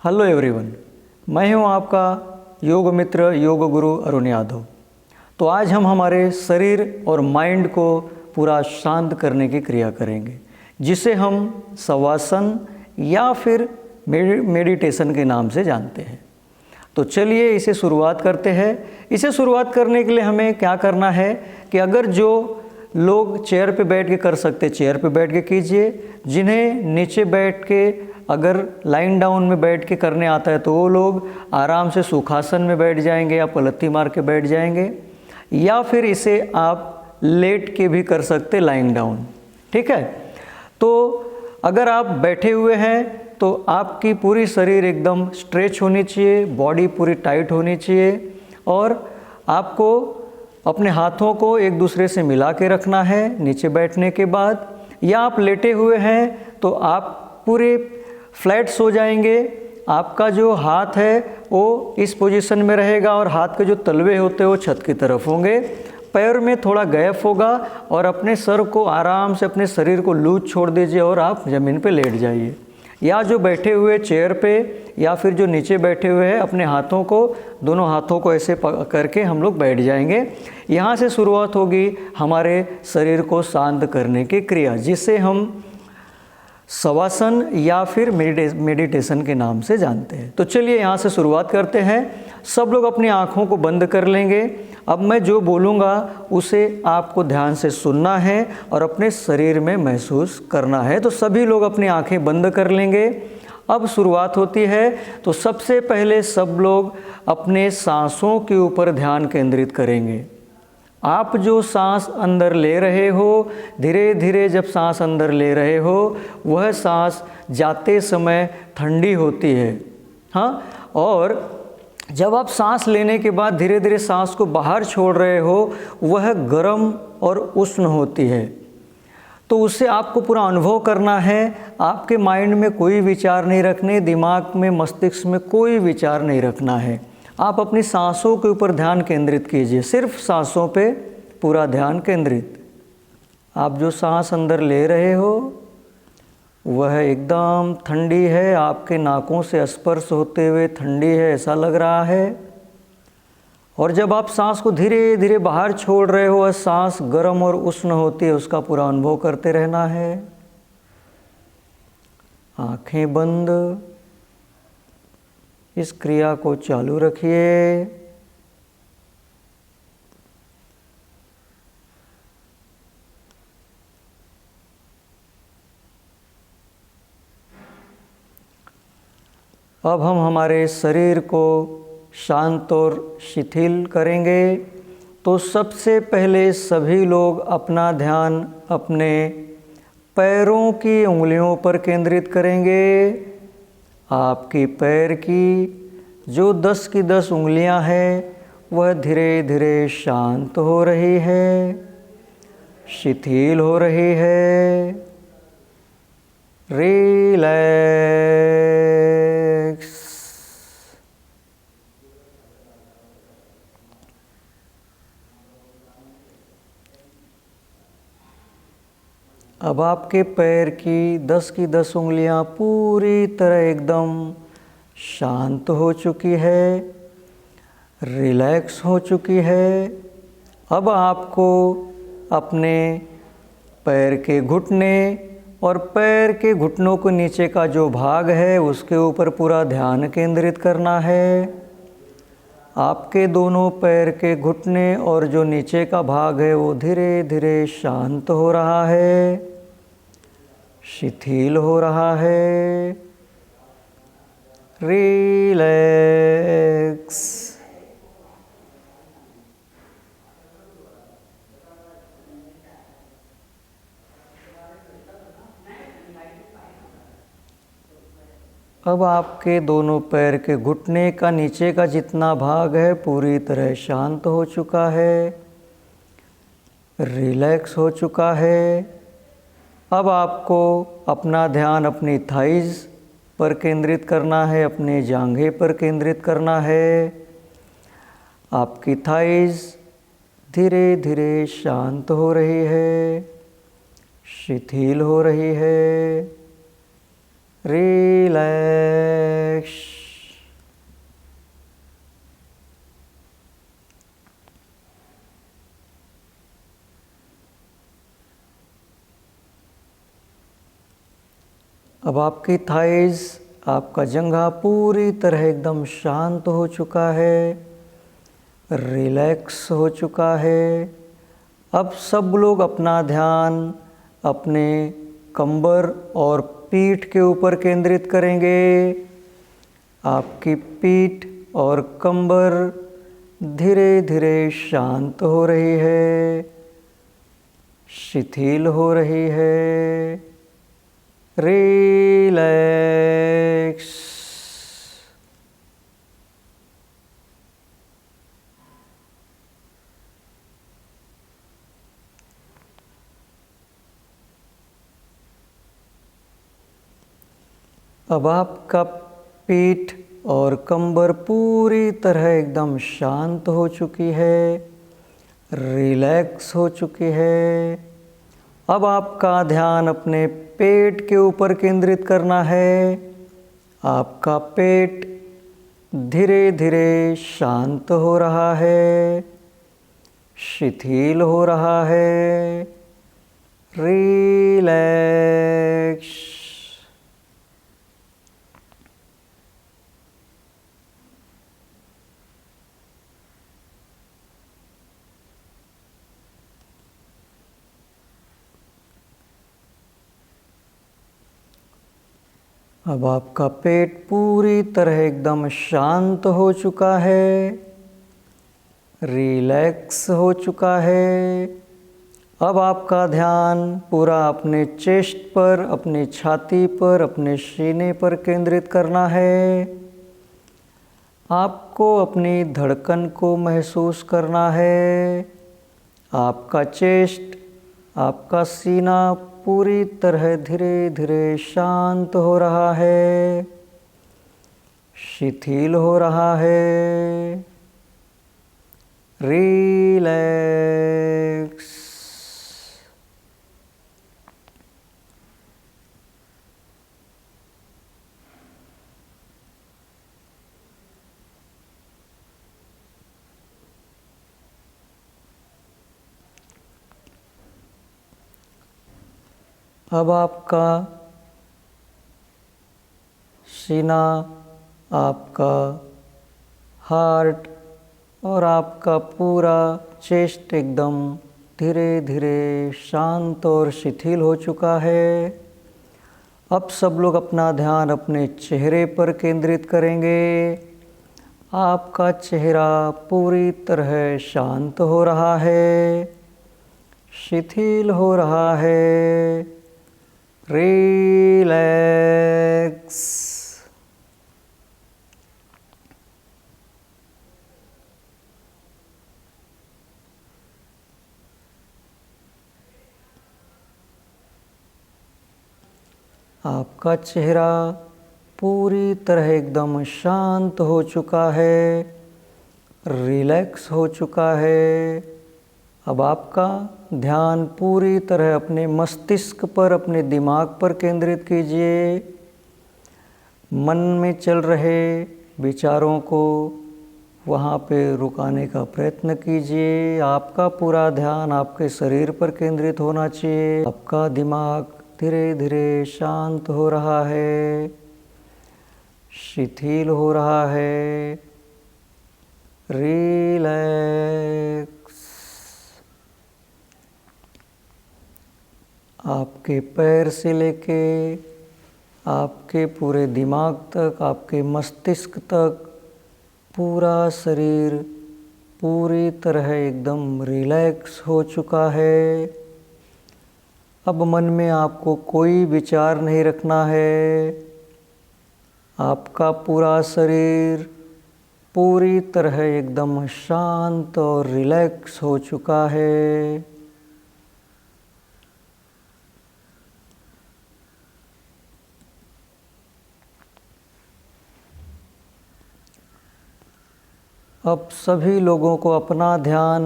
Hello everyone, मैं हूं आपका योग मित्र योग गुरु अरुण यादव। तो आज हम हमारे शरीर और माइंड को पूरा शांत करने की क्रिया करेंगे, जिसे हम शवासन या फिर मेडिटेशन के नाम से जानते हैं। तो चलिए इसे शुरुआत करते हैं। इसे शुरुआत करने के लिए हमें क्या करना है कि अगर जो लोग चेयर पे बैठ के कर सकते चेयर पे बैठ के कीजिए। जिन्हें नीचे बैठ के अगर लाइन डाउन में बैठ के करने आता है तो वो लोग आराम से सुखासन में बैठ जाएंगे या पलथी मार के बैठ जाएंगे, या फिर इसे आप लेट के भी कर सकते लाइन डाउन। ठीक है। तो अगर आप बैठे हुए हैं तो आपकी पूरी शरीर एकदम स्ट्रेच होनी चाहिए, बॉडी पूरी टाइट होनी चाहिए, और आपको अपने हाथों को एक दूसरे से मिला के रखना है नीचे बैठने के बाद। या आप लेटे हुए हैं तो आप पूरे फ्लैट सो जाएंगे। आपका जो हाथ है वो इस पोजीशन में रहेगा और हाथ के जो तलवे होते हैं वो छत की तरफ होंगे। पैर में थोड़ा गैप होगा और अपने सर को आराम से, अपने शरीर को लूज छोड़ दीजिए और आप ज़मीन पे लेट जाइए। या जो बैठे हुए चेयर पे या फिर जो नीचे बैठे हुए हैं, अपने हाथों को, दोनों हाथों को ऐसे करके हम लोग बैठ जाएंगे। यहाँ से शुरुआत होगी हमारे शरीर को शांत करने की क्रिया, जिसे हम शवासन या फिर मेडिटेशन के नाम से जानते हैं। तो चलिए यहाँ से शुरुआत करते हैं। सब लोग अपनी आँखों को बंद कर लेंगे। अब मैं जो बोलूँगा उसे आपको ध्यान से सुनना है और अपने शरीर में महसूस करना है। तो सभी लोग अपनी आँखें बंद कर लेंगे। अब शुरुआत होती है। तो सबसे पहले सब लोग अपने सांसों के ऊपर ध्यान केंद्रित करेंगे। आप जो सांस अंदर ले रहे हो, धीरे धीरे जब सांस अंदर ले रहे हो, वह सांस जाते समय ठंडी होती है। हाँ, और जब आप सांस लेने के बाद धीरे धीरे सांस को बाहर छोड़ रहे हो, वह गर्म और उष्ण होती है। तो उससे आपको पूरा अनुभव करना है। आपके माइंड में कोई विचार नहीं रखने, दिमाग में, मस्तिष्क में कोई विचार नहीं रखना है। आप अपनी सांसों के ऊपर ध्यान केंद्रित कीजिए, सिर्फ सांसों पे पूरा ध्यान केंद्रित। आप जो सांस अंदर ले रहे हो वह एकदम ठंडी है, आपके नाकों से स्पर्श होते हुए ठंडी है, ऐसा लग रहा है। और जब आप सांस को धीरे धीरे बाहर छोड़ रहे हो, वह सांस गर्म और उष्ण होती है, उसका पूरा अनुभव करते रहना है। आंखें बंद, इस क्रिया को चालू रखिए। अब हम हमारे शरीर को शांत और शिथिल करेंगे। तो सबसे पहले सभी लोग अपना ध्यान अपने पैरों की उंगलियों पर केंद्रित करेंगे। आपकी पैर की जो 10 की 10 उंगलियां हैं वह धीरे धीरे शांत हो रही है, शिथिल हो रही है। रिलैक्स। अब आपके पैर की 10 की 10 उंगलियां पूरी तरह एकदम शांत हो चुकी है, रिलैक्स हो चुकी है। अब आपको अपने पैर के घुटने और पैर के घुटनों के नीचे का जो भाग है उसके ऊपर पूरा ध्यान केंद्रित करना है। आपके दोनों पैर के घुटने और जो नीचे का भाग है वो धीरे धीरे शांत हो रहा है, शिथिल हो रहा है। रिलैक्स। अब आपके दोनों पैर के घुटने का नीचे का जितना भाग है पूरी तरह शांत हो चुका है, रिलैक्स हो चुका है। अब आपको अपना ध्यान अपनी थाइज़ पर केंद्रित करना है, अपने जांघे पर केंद्रित करना है। आपकी थाइज़ धीरे धीरे शांत हो रही है, शिथिल हो रही है। रिलैक्स। अब आपकी थाइज, आपका जंघा पूरी तरह एकदम शांत हो चुका है, रिलैक्स हो चुका है। अब सब लोग अपना ध्यान अपने कंबर और पीठ के ऊपर केंद्रित करेंगे। आपकी पीठ और कंबर धीरे धीरे शांत हो रही है, शिथिल हो रही है, रिलैक्स। अब आपका पीठ और कंबर पूरी तरह एकदम शांत हो चुकी है, रिलैक्स हो चुकी है। अब आपका ध्यान अपने पेट के ऊपर केंद्रित करना है। आपका पेट धीरे धीरे शांत हो रहा है, शिथिल हो रहा है, रिलैक्स। अब आपका पेट पूरी तरह एकदम शांत हो चुका है, रिलैक्स हो चुका है। अब आपका ध्यान पूरा अपने चेस्ट पर, अपनी छाती पर, अपने सीने पर केंद्रित करना है। आपको अपनी धड़कन को महसूस करना है। आपका चेस्ट, आपका सीना पूरी तरह धीरे धीरे शांत हो रहा है, शिथिल हो रहा है, रिलैक्स। अब आपका सीना, आपका हार्ट और आपका पूरा चेस्ट एकदम धीरे धीरे शांत और शिथिल हो चुका है। अब सब लोग अपना ध्यान अपने चेहरे पर केंद्रित करेंगे। आपका चेहरा पूरी तरह शांत हो रहा है, शिथिल हो रहा है, रिलैक्स। आपका चेहरा पूरी तरह एकदम शांत हो चुका है, रिलैक्स हो चुका है। अब आपका ध्यान पूरी तरह अपने मस्तिष्क पर, अपने दिमाग पर केंद्रित कीजिए। मन में चल रहे विचारों को वहाँ पे रुकाने का प्रयत्न कीजिए। आपका पूरा ध्यान आपके शरीर पर केंद्रित होना चाहिए। आपका दिमाग धीरे धीरे शांत हो रहा है, शिथिल हो रहा है, रिलैक्स। आपके पैर से लेके आपके पूरे दिमाग तक, आपके मस्तिष्क तक पूरा शरीर पूरी तरह एकदम रिलैक्स हो चुका है। अब मन में आपको कोई विचार नहीं रखना है। आपका पूरा शरीर पूरी तरह एकदम शांत और रिलैक्स हो चुका है। अब सभी लोगों को अपना ध्यान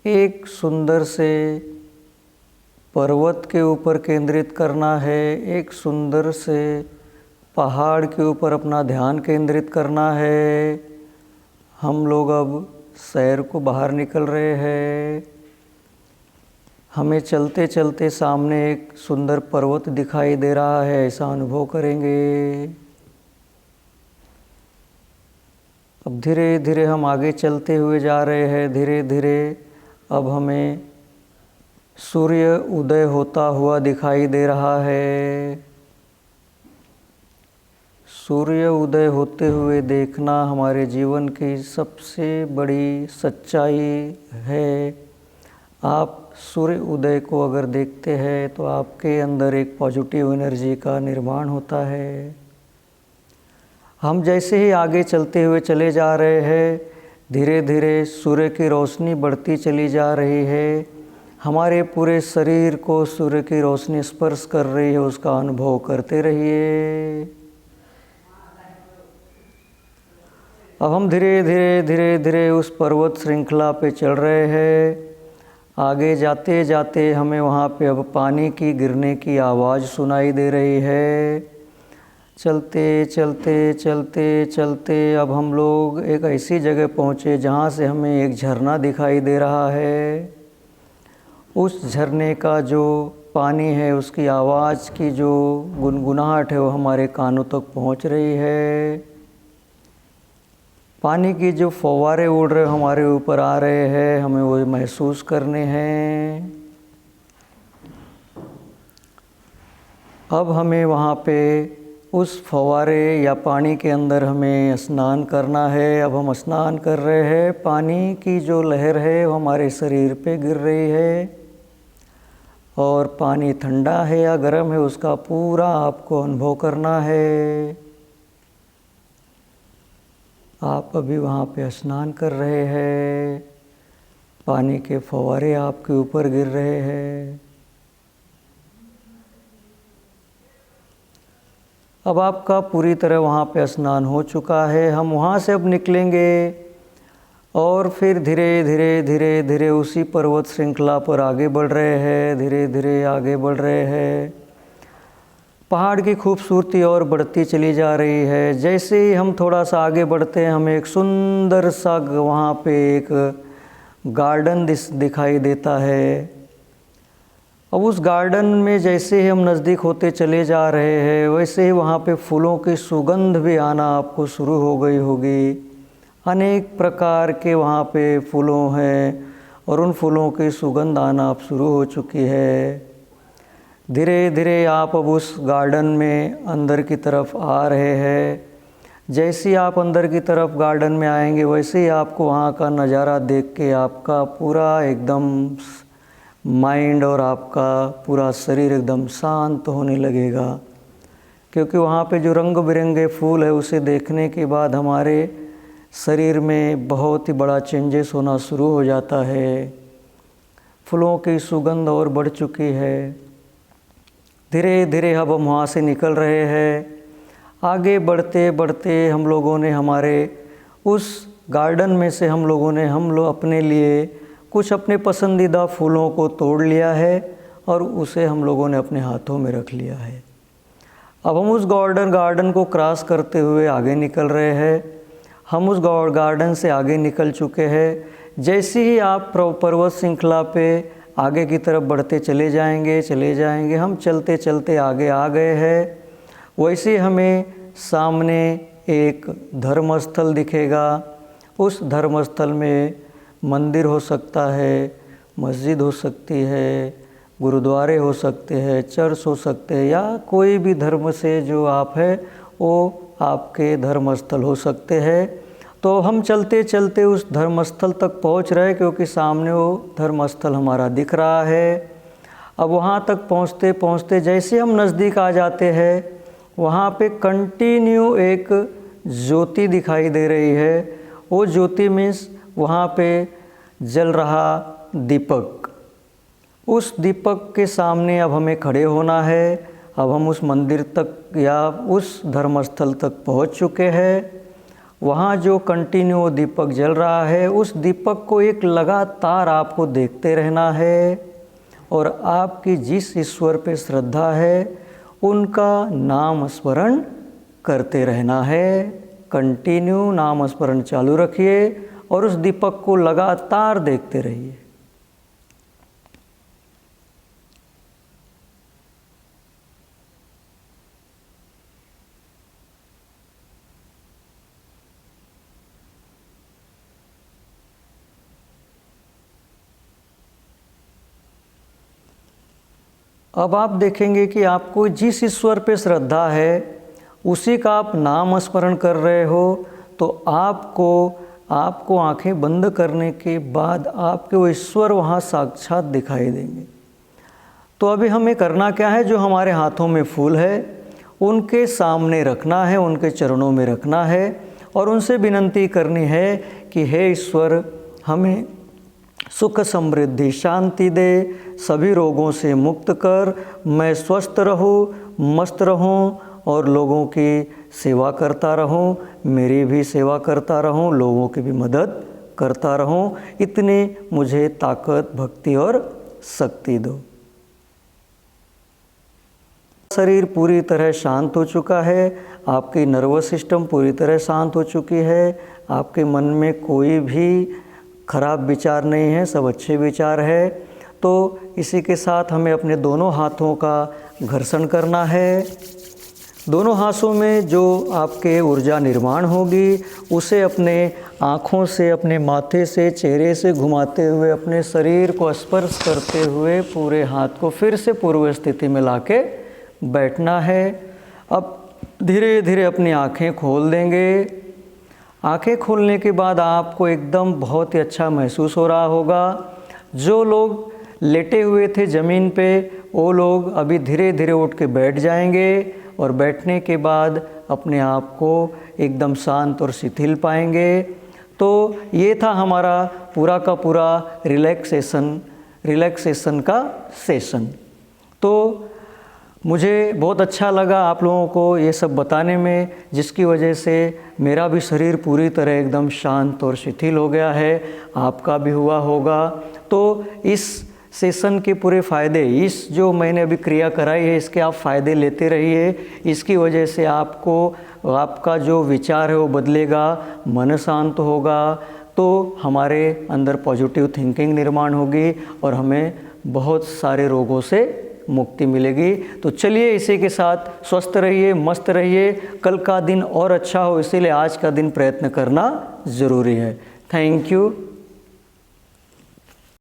एक सुंदर से पर्वत के ऊपर केंद्रित करना है। एक सुंदर से पहाड़ के ऊपर अपना ध्यान केंद्रित करना है। हम लोग अब शहर को बाहर निकल रहे हैं। हमें चलते चलते सामने एक सुंदर पर्वत दिखाई दे रहा है, ऐसा अनुभव करेंगे। अब धीरे धीरे हम आगे चलते हुए जा रहे हैं। धीरे धीरे अब हमें सूर्य उदय होता हुआ दिखाई दे रहा है। सूर्य उदय होते हुए देखना हमारे जीवन की सबसे बड़ी सच्चाई है। आप सूर्य उदय को अगर देखते हैं तो आपके अंदर एक पॉजिटिव एनर्जी का निर्माण होता है। हम जैसे ही आगे चलते हुए चले जा रहे हैं, धीरे धीरे सूर्य की रोशनी बढ़ती चली जा रही है। हमारे पूरे शरीर को सूर्य की रोशनी स्पर्श कर रही है, उसका अनुभव करते रहिए। अब हम धीरे धीरे धीरे धीरे उस पर्वत श्रृंखला पे चल रहे हैं। आगे जाते जाते हमें वहाँ पे अब पानी की गिरने की आवाज़ सुनाई दे रही है। चलते चलते चलते चलते अब हम लोग एक ऐसी जगह पहुँचे जहाँ से हमें एक झरना दिखाई दे रहा है। उस झरने का जो पानी है, उसकी आवाज़ की जो गुनगुनाहट है वो हमारे कानों तक पहुँच रही है। पानी की जो फव्वारे उड़ रहे हमारे ऊपर आ रहे हैं, हमें वो महसूस करने हैं। अब हमें वहाँ पे उस फव्वारे या पानी के अंदर हमें स्नान करना है। अब हम स्नान कर रहे हैं। पानी की जो लहर है वो हमारे शरीर पे गिर रही है और पानी ठंडा है या गर्म है उसका पूरा आपको अनुभव करना है। आप अभी वहाँ पे स्नान कर रहे हैं, पानी के फव्वारे आपके ऊपर गिर रहे हैं। अब आपका पूरी तरह वहाँ पे स्नान हो चुका है। हम वहाँ से अब निकलेंगे और फिर धीरे धीरे धीरे धीरे उसी पर्वत श्रृंखला पर आगे बढ़ रहे हैं। धीरे धीरे आगे बढ़ रहे हैं। पहाड़ की खूबसूरती और बढ़ती चली जा रही है। जैसे ही हम थोड़ा सा आगे बढ़ते हैं, हमें एक सुंदर सा वहाँ पे एक गार्डन दिखाई देता है। अब उस गार्डन में जैसे ही हम नज़दीक होते चले जा रहे हैं, वैसे ही वहाँ पे फूलों की सुगंध भी आना आपको शुरू हो गई होगी। अनेक प्रकार के वहाँ पे फूलों हैं और उन फूलों की सुगंध आना अब शुरू हो चुकी है। धीरे धीरे आप अब उस गार्डन में अंदर की तरफ आ रहे हैं। जैसे ही आप अंदर की तरफ गार्डन में आएंगे, वैसे ही आपको वहाँ का नज़ारा देख के आपका पूरा एकदम माइंड और आपका पूरा शरीर एकदम शांत होने लगेगा, क्योंकि वहाँ पे जो रंग बिरंगे फूल है उसे देखने के बाद हमारे शरीर में बहुत ही बड़ा चेंजेस होना शुरू हो जाता है। फूलों की सुगंध और बढ़ चुकी है। धीरे धीरे अब हम वहाँ से निकल रहे हैं। आगे बढ़ते बढ़ते हम लोगों ने हमारे उस गार्डन में से हम लोग अपने लिए कुछ अपने पसंदीदा फूलों को तोड़ लिया है और उसे हम लोगों ने अपने हाथों में रख लिया है। अब हम उस गार्डन को क्रॉस करते हुए आगे निकल रहे हैं। हम उस गार्डन से आगे निकल चुके हैं। जैसे ही आप पर्वत श्रृंखला पे आगे की तरफ बढ़ते चले जाएंगे, हम चलते चलते आगे आ गए हैं। वैसे हमें सामने एक धर्मस्थल दिखेगा। उस धर्मस्थल में मंदिर हो सकता है, मस्जिद हो सकती है, गुरुद्वारे हो सकते हैं, चर्च हो सकते हैं, या कोई भी धर्म से जो आप है वो आपके धर्मस्थल हो सकते हैं। तो हम चलते चलते उस धर्मस्थल तक पहुंच रहे, क्योंकि सामने वो धर्मस्थल हमारा दिख रहा है। अब वहाँ तक पहुँचते पहुँचते जैसे हम नज़दीक आ जाते हैं, वहाँ पे कंटिन्यू एक ज्योति दिखाई दे रही है। वो ज्योति मीन्स वहाँ पे जल रहा दीपक। उस दीपक के सामने अब हमें खड़े होना है। अब हम उस मंदिर तक या उस धर्मस्थल तक पहुँच चुके हैं। वहाँ जो कंटिन्यू दीपक जल रहा है, उस दीपक को एक लगातार आपको देखते रहना है और आपकी जिस ईश्वर पे श्रद्धा है उनका नाम स्मरण करते रहना है। कंटिन्यू नाम स्मरण चालू रखिए और उस दीपक को लगातार देखते रहिए। अब आप देखेंगे कि आपको जिस ईश्वर पे श्रद्धा है उसी का आप नाम स्मरण कर रहे हो, तो आपको आंखें बंद करने के बाद आपके वो ईश्वर वहाँ साक्षात दिखाई देंगे। तो अभी हमें करना क्या है, जो हमारे हाथों में फूल है उनके सामने रखना है, उनके चरणों में रखना है और उनसे विनती करनी है कि हे ईश्वर, हमें सुख समृद्धि शांति दे, सभी रोगों से मुक्त कर, मैं स्वस्थ रहूँ, मस्त रहूँ और लोगों की सेवा करता रहूँ, मेरी भी सेवा करता रहूँ, लोगों की भी मदद करता रहूँ, इतनी मुझे ताकत, भक्ति और शक्ति दो। शरीर पूरी तरह शांत हो चुका है, आपकी नर्वस सिस्टम पूरी तरह शांत हो चुकी है, आपके मन में कोई भी खराब विचार नहीं है, सब अच्छे विचार है। तो इसी के साथ हमें अपने दोनों हाथों का घर्षण करना है। दोनों हाथों में जो आपके ऊर्जा निर्माण होगी उसे अपने आँखों से, अपने माथे से, चेहरे से घुमाते हुए अपने शरीर को स्पर्श करते हुए पूरे हाथ को फिर से पूर्व स्थिति में लाके बैठना है। अब धीरे धीरे अपनी आँखें खोल देंगे। आँखें खोलने के बाद आपको एकदम बहुत ही अच्छा महसूस हो रहा होगा। जो लोग लेटे हुए थे ज़मीन पे, वो लोग अभी धीरे धीरे उठ के बैठ जाएंगे और बैठने के बाद अपने आप को एकदम शांत और शिथिल पाएंगे। तो ये था हमारा पूरा का पूरा रिलैक्सेशन का सेशन। तो मुझे बहुत अच्छा लगा आप लोगों को ये सब बताने में, जिसकी वजह से मेरा भी शरीर पूरी तरह एकदम शांत और शिथिल हो गया है, आपका भी हुआ होगा। तो इस सेशन के पूरे फ़ायदे, इस जो मैंने अभी क्रिया कराई है, इसके आप फ़ायदे लेते रहिए। इसकी वजह से आपका जो विचार है वो बदलेगा, मन शांत होगा, तो हमारे अंदर पॉजिटिव थिंकिंग निर्माण होगी और हमें बहुत सारे रोगों से मुक्ति मिलेगी। तो चलिए इसी के साथ स्वस्थ रहिए, मस्त रहिए। कल का दिन और अच्छा हो, इसीलिए आज का दिन प्रयत्न करना ज़रूरी है। Thank you.